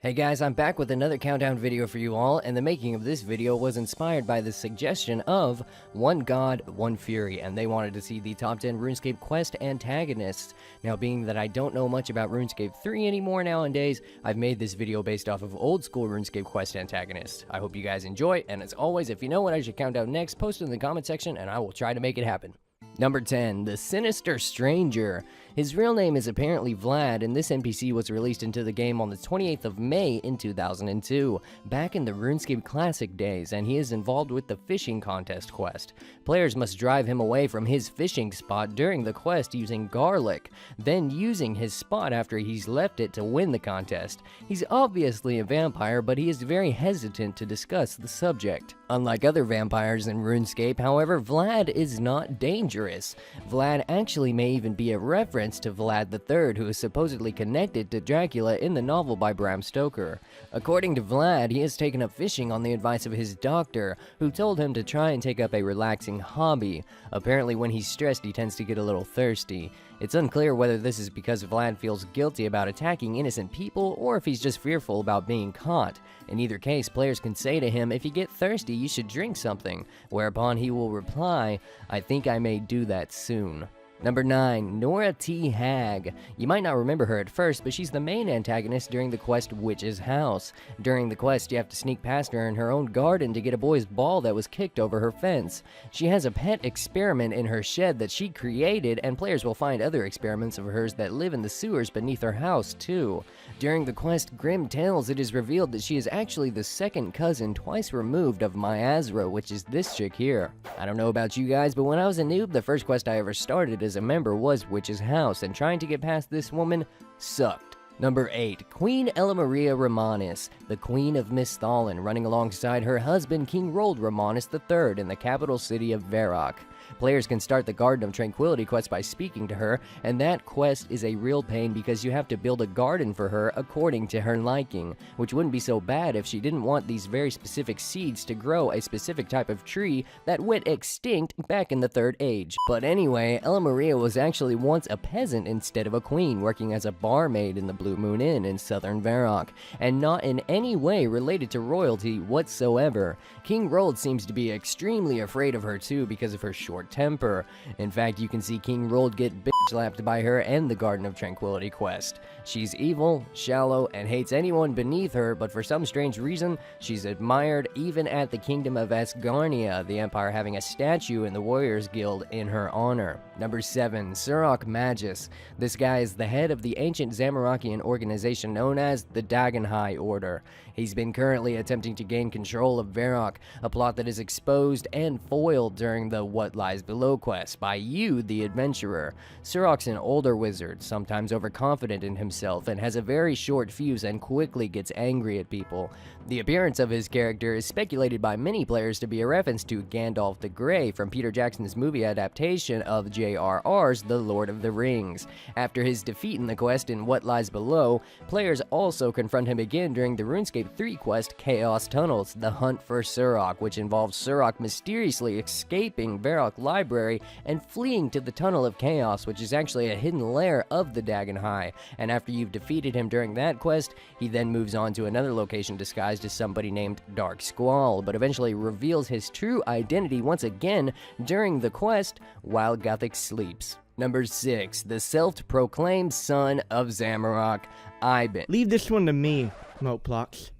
Hey guys, I'm back with another countdown video for you all, and the making of this video was inspired by the suggestion of One God, One Fury, and they wanted to see the top 10 RuneScape quest antagonists. Now, being that I don't know much about RuneScape 3 anymore nowadays, I've made this video based off of old school RuneScape quest antagonists. I hope you guys enjoy, and as always, if you know what I should count down next, post it in the comment section, and I will try to make it happen. Number 10, the Sinister Stranger. His real name is apparently Vlad, and this NPC was released into the game on the 28th of May in 2002, back in the RuneScape Classic days, and he is involved with the fishing contest quest. Players must drive him away from his fishing spot during the quest using garlic, then using his spot after he's left it to win the contest. He's obviously a vampire, but he is very hesitant to discuss the subject. Unlike other vampires in RuneScape, however, Vlad is not dangerous. Vlad actually may even be a reference to Vlad III, who is supposedly connected to Dracula in the novel by Bram Stoker. According to Vlad, he has taken up fishing on the advice of his doctor, who told him to try and take up a relaxing hobby. Apparently, when he's stressed, he tends to get a little thirsty. It's unclear whether this is because Vlad feels guilty about attacking innocent people, or if he's just fearful about being caught. In either case, players can say to him, "If you get thirsty, you should drink something," whereupon he will reply, "I think I may do that soon." Number 9, Nora T. Hag. You might not remember her at first, but she's the main antagonist during the quest Witch's House. During the quest, you have to sneak past her in her own garden to get a boy's ball that was kicked over her fence. She has a pet experiment in her shed that she created, and players will find other experiments of hers that live in the sewers beneath her house, too. During the quest Grim Tales, it is revealed that she is actually the second cousin twice removed of Miazra, which is this chick here. I don't know about you guys, but when I was a noob, the first quest I ever started as a member was Witch's House, and trying to get past this woman sucked. Number 8, Queen Ella Maria Romanus, the Queen of Misthalin, running alongside her husband King Rold Romanus III in the capital city of Varrock. Players can start the Garden of Tranquility quest by speaking to her, and that quest is a real pain because you have to build a garden for her according to her liking, which wouldn't be so bad if she didn't want these very specific seeds to grow a specific type of tree that went extinct back in the Third Age. But anyway, Ella Maria was actually once a peasant instead of a queen, working as a barmaid in the Blue Moon Inn in southern Varrock, and not in any way related to royalty whatsoever. King Rold seems to be extremely afraid of her too because of her short temper. In fact, you can see King Rold get bitch-slapped by her and the Garden of Tranquility quest. She's evil, shallow, and hates anyone beneath her, but for some strange reason, she's admired even at the Kingdom of Asgarnia, the Empire having a statue in the Warriors Guild in her honor. Number 7, Surok Magus. This guy is the head of the ancient Zamorakian organization known as the Dagonhai Order. He's been currently attempting to gain control of Varrock, a plot that is exposed and foiled during the What Lies Below quest by you, the adventurer. Surok's an older wizard, sometimes overconfident in himself, and has a very short fuse and quickly gets angry at people. The appearance of his character is speculated by many players to be a reference to Gandalf the Grey from Peter Jackson's movie adaptation of J.R.R.'s The Lord of the Rings. After his defeat in the quest in What Lies Below, players also confront him again during the RuneScape 3 quest Chaos Tunnels, the Hunt for Surok, which involves Surok mysteriously escaping Varrock Library and fleeing to the Tunnel of Chaos, which is actually a hidden lair of the Dagonhai. And after you've defeated him during that quest, he then moves on to another location disguised as somebody named Dark Squall, but eventually reveals his true identity once again during the quest while Gothic sleeps. Number 6, the self-proclaimed son of Zamorak, Iben. Leave this one to me, Moplox.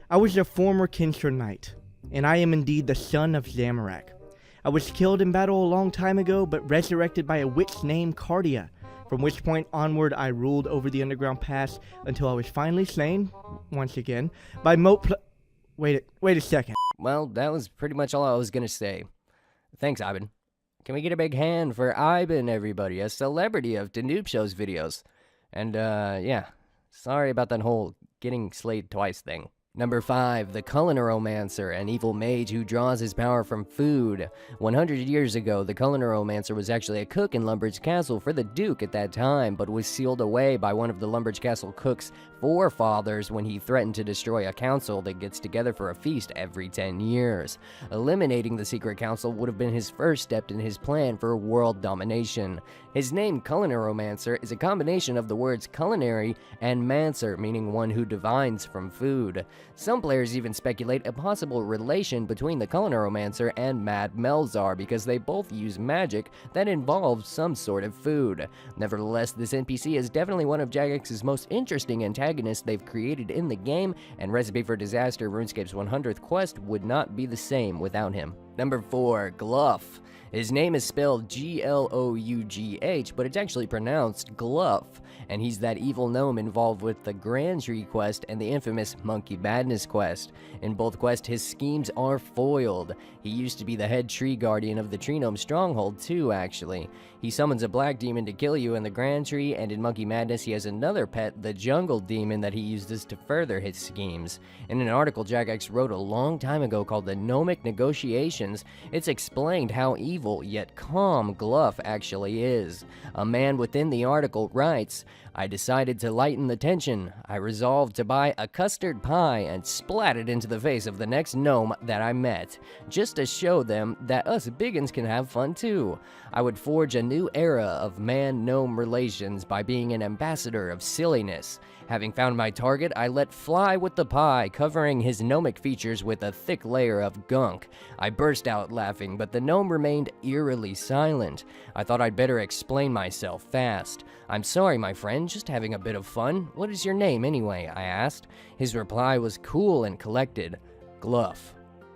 I was a former Kinshur Knight, and I am indeed the son of Zamorak. I was killed in battle a long time ago, but resurrected by a witch named Cardia, from which point onward I ruled over the underground pass until I was finally slain, once again, by Wait a second. Well, that was pretty much all I was gonna say. Thanks, Iben. Can we get a big hand for Iben, everybody, a celebrity of Danube Show's videos? And, yeah, sorry about that whole getting slayed twice thing. Number 5, the Culinoromancer, an evil mage who draws his power from food. 100 years ago, the Culinoromancer was actually a cook in Lumbridge Castle for the Duke at that time, but was sealed away by one of the Lumbridge Castle cook's forefathers when he threatened to destroy a council that gets together for a feast every 10 years. Eliminating the secret council would have been his first step in his plan for world domination. His name, Culinary is a combination of the words culinary and mancer, meaning one who divines from food. Some players even speculate a possible relation between the Culinary and Mad Melzar because they both use magic that involves some sort of food. Nevertheless, this NPC is definitely one of Jagex's most interesting antagonists they've created in the game, and Recipe for Disaster, RuneScape's 100th quest, would not be the same without him. Number 4, Gluff. His name is spelled G-L-O-U-G-H, but it's actually pronounced Gluff, and he's that evil gnome involved with the Grand Tree quest and the infamous Monkey Madness quest. In both quests, his schemes are foiled. He used to be the head tree guardian of the Tree Gnome Stronghold too, actually. He summons a black demon to kill you in the Grand Tree, and in Monkey Madness he has another pet, the Jungle Demon, that he uses to further his schemes. In an article Jagex wrote a long time ago called The Gnomic Negotiations, it's explained how evil yet calm Gluff actually is. A man within the article writes, "I decided to lighten the tension. I resolved to buy a custard pie and splat it into the face of the next gnome that I met, just to show them that us biggins can have fun too. I would forge a new era of man-gnome relations by being an ambassador of silliness. Having found my target, I let fly with the pie, covering his gnomic features with a thick layer of gunk. I burst out laughing, but the gnome remained eerily silent. I thought I'd better explain myself fast. I'm sorry, my friend, just having a bit of fun. What is your name, anyway?" I asked. His reply was cool and collected. "Gluff.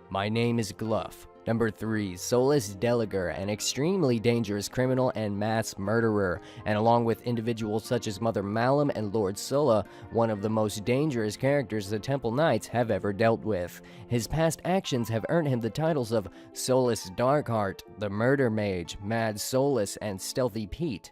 My name is Gluff." Number 3, Solus Delager, an extremely dangerous criminal and mass murderer, and along with individuals such as Mother Malum and Lord Sulla, one of the most dangerous characters the Temple Knights have ever dealt with. His past actions have earned him the titles of Solus Darkheart, the Murder Mage, Mad Solus, and Stealthy Pete.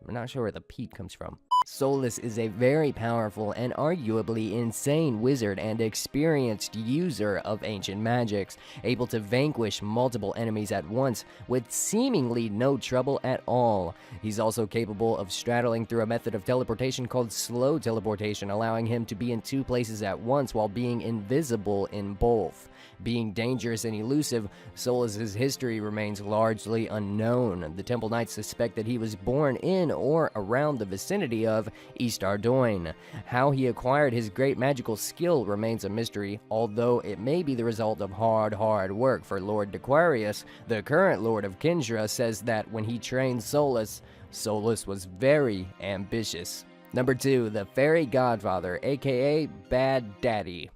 I'm not sure where the Pete comes from. Solus is a very powerful and arguably insane wizard and experienced user of ancient magics, able to vanquish multiple enemies at once with seemingly no trouble at all. He's also capable of straddling through a method of teleportation called slow teleportation, allowing him to be in two places at once while being invisible in both. Being dangerous and elusive, Solus's history remains largely unknown. The Temple Knights suspect that he was born in or around the vicinity of East Ardoin. How he acquired his great magical skill remains a mystery, although it may be the result of hard work, for Lord Dequarius, the current Lord of Kindra, says that when he trained Solus, Solus was very ambitious. Number 2, the Fairy Godfather, aka Bad Daddy.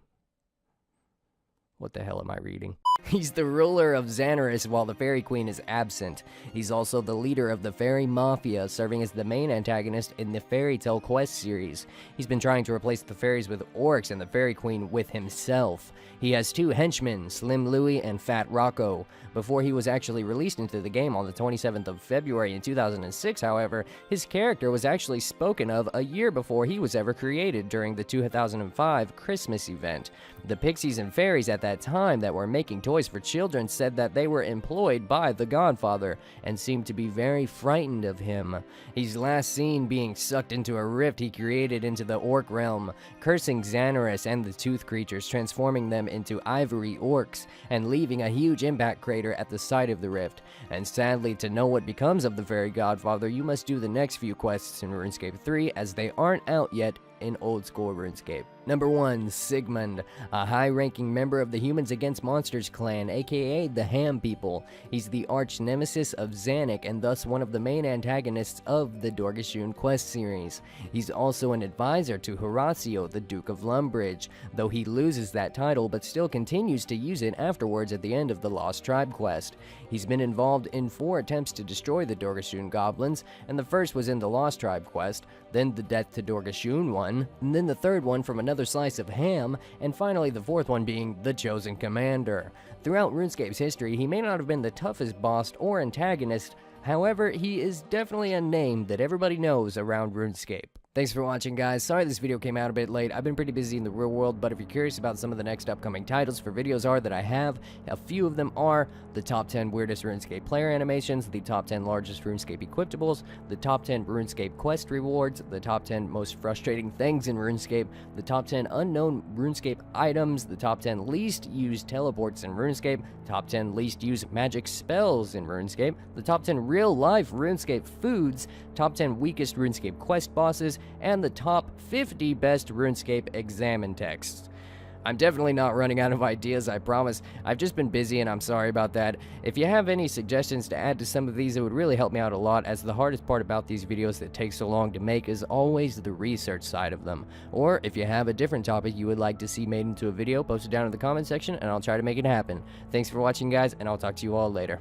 What the hell am I reading? He's the ruler of Xanaris while the Fairy Queen is absent. He's also the leader of the Fairy Mafia, serving as the main antagonist in the Fairy Tale Quest series. He's been trying to replace the fairies with orcs and the Fairy Queen with himself. He has 2 henchmen, Slim Louie and Fat Rocco. Before he was actually released into the game on the 27th of February in 2006, however, his character was actually spoken of a year before he was ever created during the 2005 Christmas event. The pixies and fairies at that time that were making toys for children said that they were employed by the Godfather and seemed to be very frightened of him. He's last seen being sucked into a rift he created into the orc realm, cursing Xanaris and the tooth creatures, transforming them into ivory orcs and leaving a huge impact crater at the side of the rift. And sadly, to know what becomes of the Fairy Godfather, you must do the next few quests in RuneScape 3, as they aren't out yet in old school RuneScape. Number 1, Sigmund, a high-ranking member of the Humans Against Monsters clan, aka the Ham People. He's the arch-nemesis of Zanuck and thus one of the main antagonists of the Dorgashun quest series. He's also an advisor to Horatio, the Duke of Lumbridge, though he loses that title but still continues to use it afterwards at the end of the Lost Tribe quest. He's been involved in 4 attempts to destroy the Dorgashun goblins, and the first was in the Lost Tribe quest, then the Death to Dorgashun one, and then the third one from another slice of ham, and finally the fourth one being the Chosen Commander. Throughout RuneScape's history, he may not have been the toughest boss or antagonist, however, he is definitely a name that everybody knows around RuneScape. Thanks for watching, guys. Sorry this video came out a bit late. I've been pretty busy in the real world, but if you're curious about some of the next upcoming titles for videos that I have, a few of them are the top 10 weirdest RuneScape player animations, the top 10 largest RuneScape equiptables, the top 10 RuneScape quest rewards, the top 10 most frustrating things in RuneScape, the top 10 unknown RuneScape items, the top 10 least used teleports in RuneScape, top 10 least used magic spells in RuneScape, the top 10 real-life RuneScape foods, top 10 weakest RuneScape quest bosses, and the top 50 best RuneScape examine texts. I'm definitely not running out of ideas, I promise. I've just been busy and I'm sorry about that. If you have any suggestions to add to some of these, it would really help me out a lot, as the hardest part about these videos that take so long to make is always the research side of them. Or if you have a different topic you would like to see made into a video, post it down in the comment section and I'll try to make it happen. Thanks for watching, guys, and I'll talk to you all later.